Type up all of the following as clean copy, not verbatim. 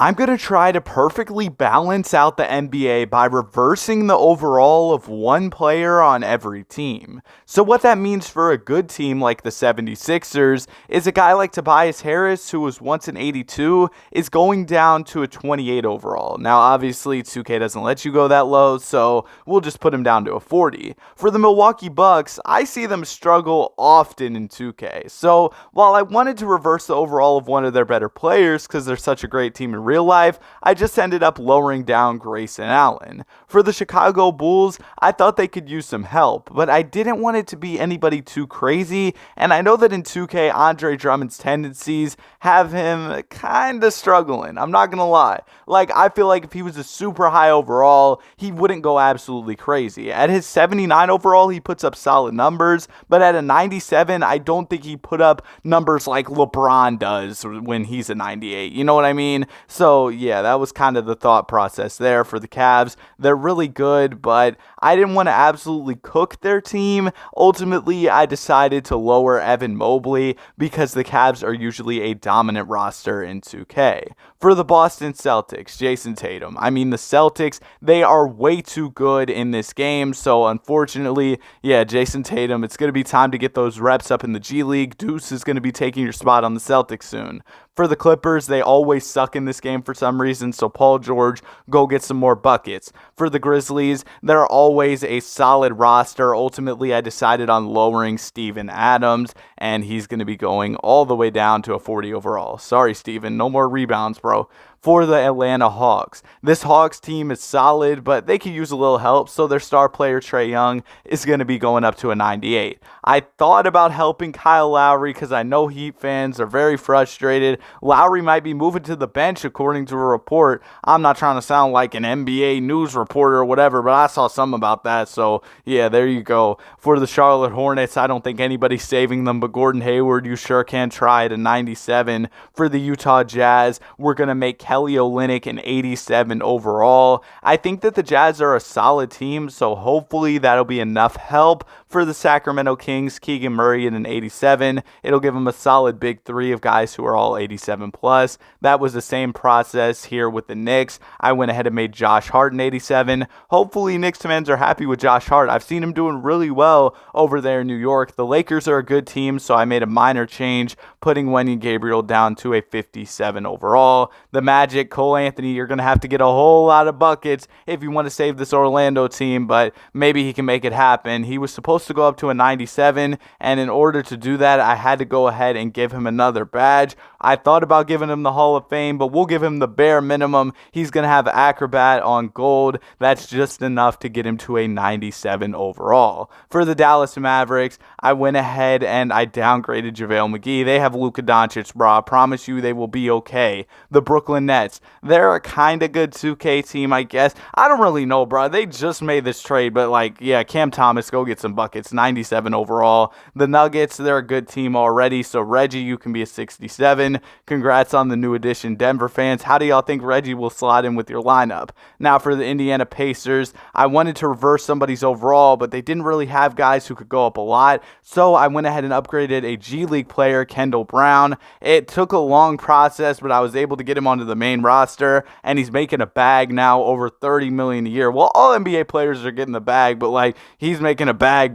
I'm going to try to perfectly balance out the NBA by reversing the overall of one player on every team. So, what that means for a good team like the 76ers is a guy like Tobias Harris, who was once an 82, is going down to a 28 overall. Now, obviously, 2K doesn't let you go that low, so we'll just put him down to a 40. For the Milwaukee Bucks, I see them struggle often in 2K. So, while I wanted to reverse the overall of one of their better players because they're such a great team in real life, I just ended up lowering down Grayson Allen. For the Chicago Bulls, I thought they could use some help, but I didn't want it to be anybody too crazy, and I know that in 2K, Andre Drummond's tendencies have him kind of struggling. I'm not going to lie. Like, I feel like if he was a super high overall, he wouldn't go absolutely crazy. At his 79 overall, he puts up solid numbers, but at a 97, I don't think he put up numbers like LeBron does when he's a 98. You know what I mean? So, yeah, that was kind of the thought process there for the Cavs. They're really good, but I didn't want to absolutely cook their team. Ultimately, I decided to lower Evan Mobley because the Cavs are usually a dominant roster in 2K. For the Boston Celtics, Jason Tatum. I mean, the Celtics, they are way too good in this game, so unfortunately, yeah, Jason Tatum, it's going to be time to get those reps up in the G League. Deuce is going to be taking your spot on the Celtics soon. For the Clippers, they always suck in this game for some reason, so Paul George, go get some more buckets. For the Grizzlies, they're always a solid roster. Ultimately, I decided on lowering Steven Adams, and he's going to be going all the way down to a 40 overall. Sorry, Steven, no more rebounds, bro. For the Atlanta Hawks, this Hawks team is solid, but they could use a little help, so their star player, Trae Young, is going to be going up to a 98. I thought about helping Kyle Lowry because I know Heat fans are very frustrated. Lowry might be moving to the bench according to a report. I'm not trying to sound like an NBA news reporter or whatever, but I saw something about that, so yeah, there you go. For the Charlotte Hornets, I don't think anybody's saving them, but Gordon Hayward, you sure can try at a 97. For the Utah Jazz, we're going to make Kelly Olynyk an 87 overall. I think that the Jazz are a solid team, so hopefully that'll be enough help. For the Sacramento Kings, Keegan Murray at an 87. It'll give them a solid big three of guys who are all 87 plus. That was the same process here with the Knicks. I went ahead and made Josh Hart an 87. Hopefully Knicks fans are happy with Josh Hart. I've seen him doing really well over there in New York. The Lakers are a good team, so I made a minor change, putting Wendy Gabriel down to a 57 overall. The Magic, Cole Anthony, you're going to have to get a whole lot of buckets if you want to save this Orlando team, but maybe he can make it happen. He was supposed to go up to a 97, and in order to do that, I had to go ahead and give him another badge. I thought about giving him the Hall of Fame, but we'll give him the bare minimum. He's going to have Acrobat on gold. That's just enough to get him to a 97 overall. For the Dallas Mavericks, I went ahead and I downgraded JaVale McGee. They have Luka Doncic, bro. I promise you they will be okay. The Brooklyn Nets, they're a kind of good 2K team, I guess. I don't really know, bro. They just made this trade, but like, yeah, Cam Thomas, go get some buckets. 97 overall. The Nuggets, they're a good team already, so Reggie, you can be a 67. Congrats on the new addition, Denver fans. How do y'all think Reggie will slot in with your lineup? Now for the Indiana Pacers, I wanted to reverse somebody's overall, but they didn't really have guys who could go up a lot, so I went ahead and upgraded a G League player, Kendall Brown. It took a long process, but I was able to get him onto the main roster, and he's making a bag now, over $30 million a year. Well, all NBA players are getting the bag, but like, he's making a bag.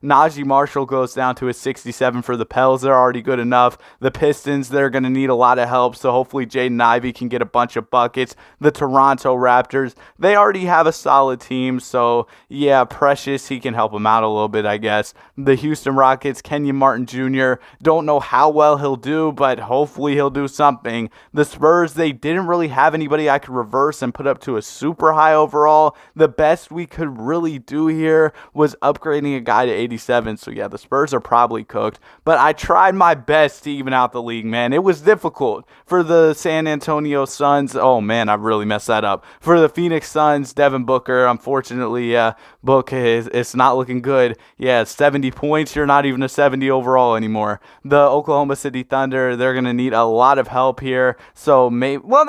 Najee Marshall goes down to a 67 for the Pels. They're already good enough. The Pistons, they're going to need a lot of help, so hopefully Jaden Ivey can get a bunch of buckets. The Toronto Raptors, they already have a solid team, so yeah, Precious, he can help them out a little bit, I guess. The Houston Rockets, Kenyon Martin Jr., don't know how well he'll do, but hopefully he'll do something. The Spurs, they didn't really have anybody I could reverse and put up to a super high overall. The best we could really do here was upgrading a guy to 87, so yeah, the Spurs are probably cooked, but I tried my best to even out the league, man. It was difficult. For the San Antonio Suns, oh man, I really messed that up. For the Phoenix Suns, Devin Booker, unfortunately, Book it's not looking good. Yeah, 70 points, you're not even a 70 overall anymore. The Oklahoma City Thunder, they're going to need a lot of help here. So,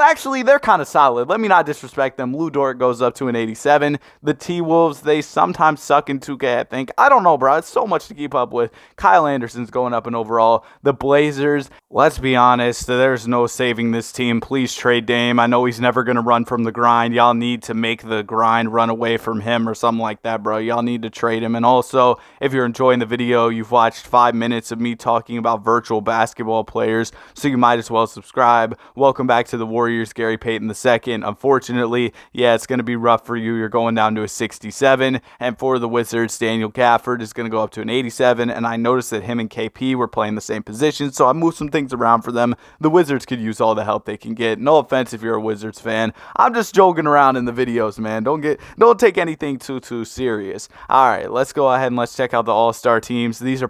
actually, they're kind of solid. Let me not disrespect them. Lou Dort goes up to an 87. The T-Wolves, they sometimes suck in 2K, I think. I don't know, bro. It's so much to keep up with. Kyle Anderson's going up in overall. The Blazers, let's be honest, there's no saving this team. Please trade Dame. I know he's never going to run from the grind. Y'all need to make the grind run away from him or something like that, bro. Y'all need to trade him. And also, if you're enjoying the video, you've watched 5 minutes of me talking about virtual basketball players, so you might as well subscribe. Welcome back to the Warriors, Gary Payton II. Unfortunately, yeah, it's going to be rough for you. You're going down to a 67. And for the Wizards, Daniel Gafford is going to go up to an 87. And I noticed that him and KP were playing the same position, so I moved some things around for them. The Wizards could use all the help they can get. No offense if you're a Wizards fan. I'm just joking around in the videos, man. Don't take anything too serious. All right, let's go ahead and let's check out the All-Star teams. This is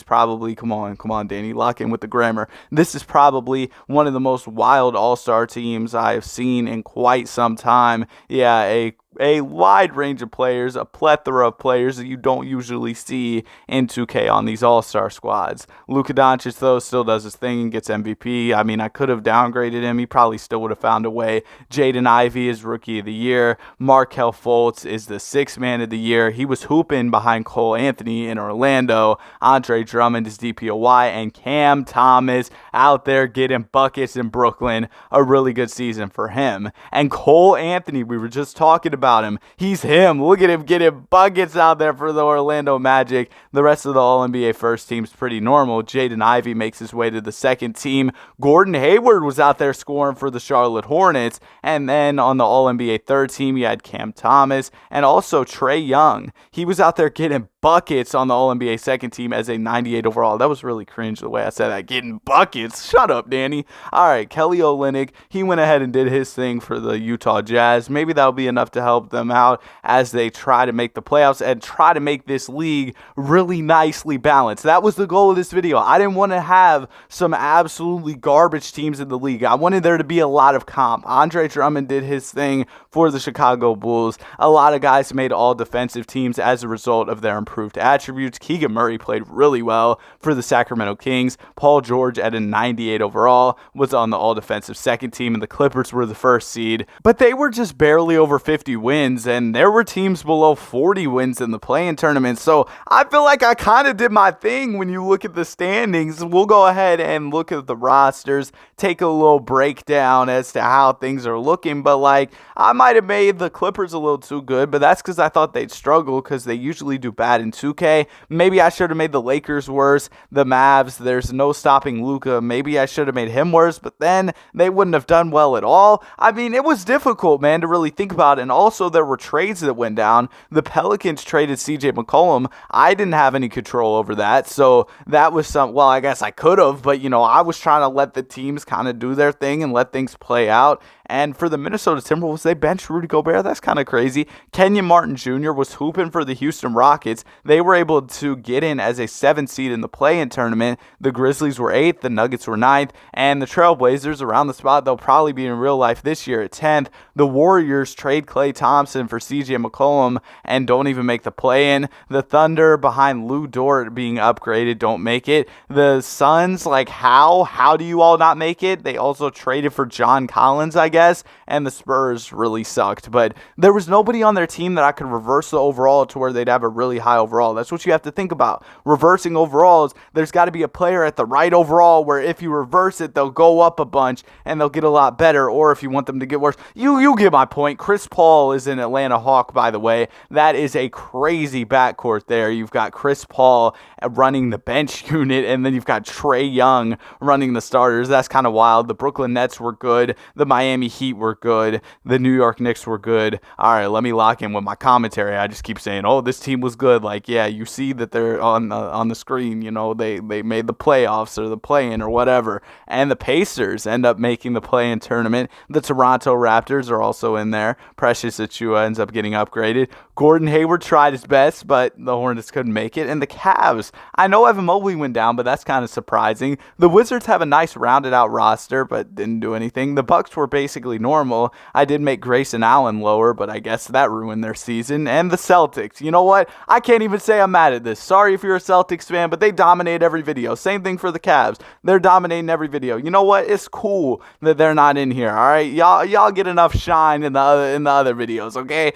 probably, come on, Danny, lock in with the grammar. This is probably one of the most wild All-Star teams I've seen in quite some time. Yeah, a wide range of players, a plethora of players that you don't usually see in 2K on these all-star squads. Luka Doncic, though, still does his thing and gets MVP. I mean, I could have downgraded him. He probably still would have found a way. Jaden Ivey is Rookie of the Year. Markelle Fultz is the Sixth Man of the Year. He was hooping behind Cole Anthony in Orlando. Andre Drummond is DPOY. And Cam Thomas out there getting buckets in Brooklyn. A really good season for him. And Cole Anthony, we were just talking about him. He's him. Look at him getting buckets out there for the Orlando Magic. The rest of the All-NBA first team's pretty normal. Jaden Ivey makes his way to the second team. Gordon Hayward was out there scoring for the Charlotte Hornets. And then on the All-NBA third team, you had Cam Thomas and also Trae Young. He was out there getting buckets on the All-NBA second team as a 98 overall. That was really cringe the way I said that. Getting buckets. Shut up, Danny. All right, Kelly Olynyk, he went ahead and did his thing for the Utah Jazz. Maybe that'll be enough to help them out as they try to make the playoffs and try to make this league really nicely balanced. That was the goal of this video. I didn't want to have some absolutely garbage teams in the league. I wanted there to be a lot of comp. Andre Drummond did his thing for the Chicago Bulls. A lot of guys made all defensive teams as a result of their improved attributes. Keegan Murray played really well for the Sacramento Kings. Paul George at a 98 overall was on the all-defensive second team, and the Clippers were the first seed. But they were just barely over 50 wins, and there were teams below 40 wins in the play-in tournament. So I feel like I kind of did my thing when you look at the standings. We'll go ahead and look at the rosters, take a little breakdown as to how things are looking. But like, I might have made the Clippers a little too good, but that's because I thought they'd struggle because they usually do bad in 2K. Maybe I should have made the Lakers worse. The Mavs, there's no stopping Luka. Maybe I should have made him worse, but then they wouldn't have done well at all. I mean, it was difficult, man, to really think about it. And also, there were trades that went down. The Pelicans traded CJ McCollum. I didn't have any control over that, so that was well, I guess I could have, but, I was trying to let the teams kind of do their thing and let things play out. And for the Minnesota Timberwolves, they benched Rudy Gobert. That's kind of crazy. Kenyon Martin Jr. was hooping for the Houston Rockets. They were able to get in as a 7th seed in the play-in tournament. The Grizzlies were 8th, the Nuggets were 9th, and the Trailblazers around the spot they'll probably be in real life this year at 10th. The Warriors trade Klay Thompson for CJ McCollum and don't even make the play-in. The Thunder, behind Lou Dort being upgraded, don't make it. The Suns, like, how do you all not make it? They also traded for John Collins, I guess, and the Spurs really sucked. But there was nobody on their team that I could reverse the overall to where they'd have a really high overall. That's what you have to think about. Reversing overalls, there's got to be a player at the right overall where if you reverse it, they'll go up a bunch and they'll get a lot better. Or if you want them to get worse, you get my point. Chris Paul is an Atlanta Hawk, by the way. That is a crazy backcourt there. You've got Chris Paul running the bench unit, and then you've got Trae Young running the starters. That's kind of wild. The Brooklyn Nets were good. The Miami Heat were good. The New York Knicks were good. All right, let me lock in with my commentary. I just keep saying, oh, this team was good. Like, yeah, you see that they're on the screen. They made the playoffs or the play-in or whatever. And the Pacers end up making the play-in tournament. The Toronto Raptors are also in there. Precious Achiuwa ends up getting upgraded. Gordon Hayward tried his best, but the Hornets couldn't make it. And the Cavs, I know Evan Mobley went down, but that's kind of surprising. The Wizards have a nice rounded out roster, but didn't do anything. The Bucks were basically normal. I did make Grayson Allen lower, but I guess that ruined their season. And the Celtics, you know what? I can't even say I'm mad at this. Sorry if you're a Celtics fan, but they dominate every video. Same thing for the Cavs. They're dominating every video. You know what? It's cool that they're not in here, all right? Y'all get enough shine in the other videos, okay?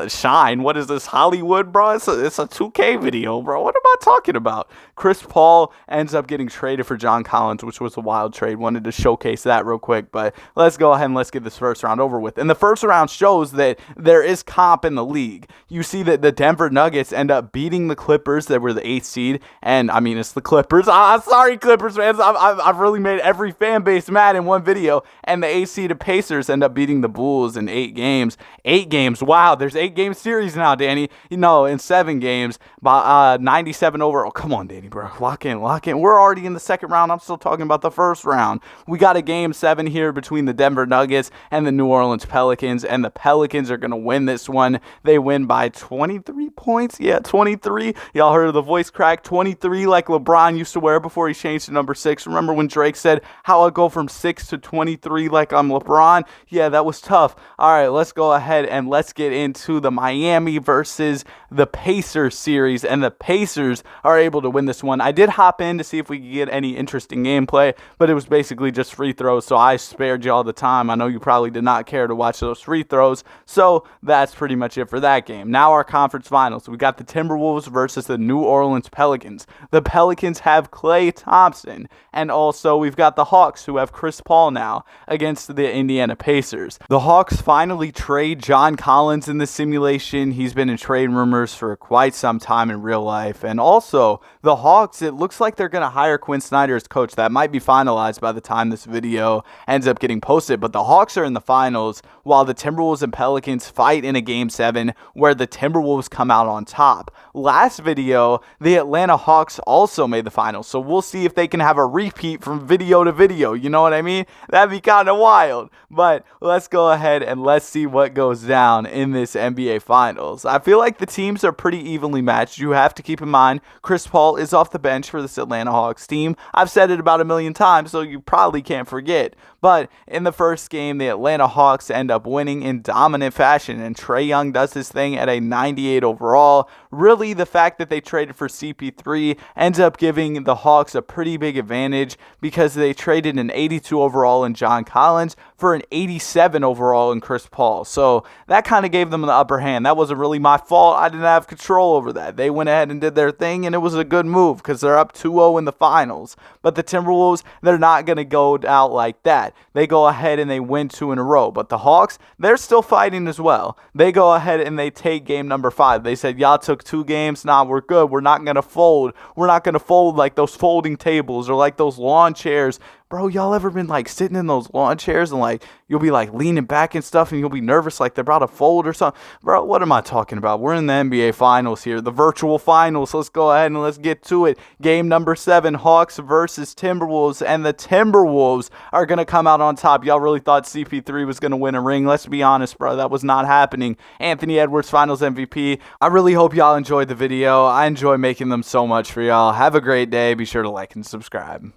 Shine. What is this, Hollywood, bro? It's a 2K video, bro. What am I talking about? Chris Paul ends up getting traded for John Collins, which was a wild trade. Wanted to showcase that real quick, but let's go ahead and let's get this first round over with. And the first round shows that there is comp in the league. You see that the Denver Nuggets end up beating the Clippers that were the 8th seed, and I mean, it's the Clippers. Sorry, Clippers fans. I've really made every fan base mad in one video, and the 8th seeded Pacers end up beating the Bulls in 8 games. 8 games. Wow, there's 8-game series now, Danny. You know, in 7 games, by 97 overall. Come on, Danny, bro. Lock in. We're already in the second round. I'm still talking about the first round. We got a game 7 here between the Denver Nuggets and the New Orleans Pelicans, and the Pelicans are going to win this one. They win by 23 points. Yeah, 23. Y'all heard of the voice crack? 23 like LeBron used to wear before he changed to number 6. Remember when Drake said, how I go from 6 to 23 like I'm LeBron? Yeah, that was tough. All right, let's go ahead and let's get into the Miami versus the Pacers series, and the Pacers are able to win this one. I did hop in to see if we could get any interesting gameplay, but it was basically just free throws, so I spared y'all the time. I know you probably did not care to watch those free throws, so that's pretty much it for that game. Now our conference finals. We got the Timberwolves versus the New Orleans Pelicans. The Pelicans have Klay Thompson, and also we've got the Hawks, who have Chris Paul now, against the Indiana Pacers. The Hawks finally trade John Collins in the simulation. He's been in trade rumors for quite some time in real life. And also, the Hawks, it looks like they're going to hire Quinn Snyder as coach. That might be finalized by the time this video ends up getting posted. But the Hawks are in the finals, while the Timberwolves and Pelicans fight in a Game 7 where the Timberwolves come out on top. Last video, the Atlanta Hawks also made the finals. So we'll see if they can have a repeat from video to video. You know what I mean? That'd be kind of wild. But let's go ahead and let's see what goes down in this NBA Finals. I feel like the teams are pretty evenly matched. You have to keep in mind, Chris Paul is off the bench for this Atlanta Hawks team. I've said it about 1,000,000 times, so you probably can't forget. But in the first game, the Atlanta Hawks end up winning in dominant fashion, and Trae Young does his thing at a 98 overall. Really, the fact that they traded for CP3 ends up giving the Hawks a pretty big advantage, because they traded an 82 overall in John Collins for an 87 overall in Chris Paul. So that kind of gave them the upper hand. That wasn't really my fault. I didn't have control over that. They went ahead and did their thing, and it was a good move because they're up 2-0 in the finals. But the Timberwolves, they're not going to go out like that. They go ahead and they win 2 in a row. But the Hawks, they're still fighting as well. They go ahead and they take game number 5. They said, y'all took 2 games. Nah, we're good. We're not going to fold. We're not going to fold like those folding tables or like those lawn chairs. Bro, y'all ever been like sitting in those lawn chairs and like you'll be like leaning back and stuff and you'll be nervous like they're about to fold or something? Bro, what am I talking about? We're in the NBA Finals here, the virtual finals. Let's go ahead and let's get to it. Game number 7, Hawks versus Timberwolves, and the Timberwolves are going to come out on top. Y'all really thought CP3 was going to win a ring? Let's be honest, bro. That was not happening. Anthony Edwards, Finals MVP. I really hope y'all enjoyed the video. I enjoy making them so much for y'all. Have a great day. Be sure to like and subscribe.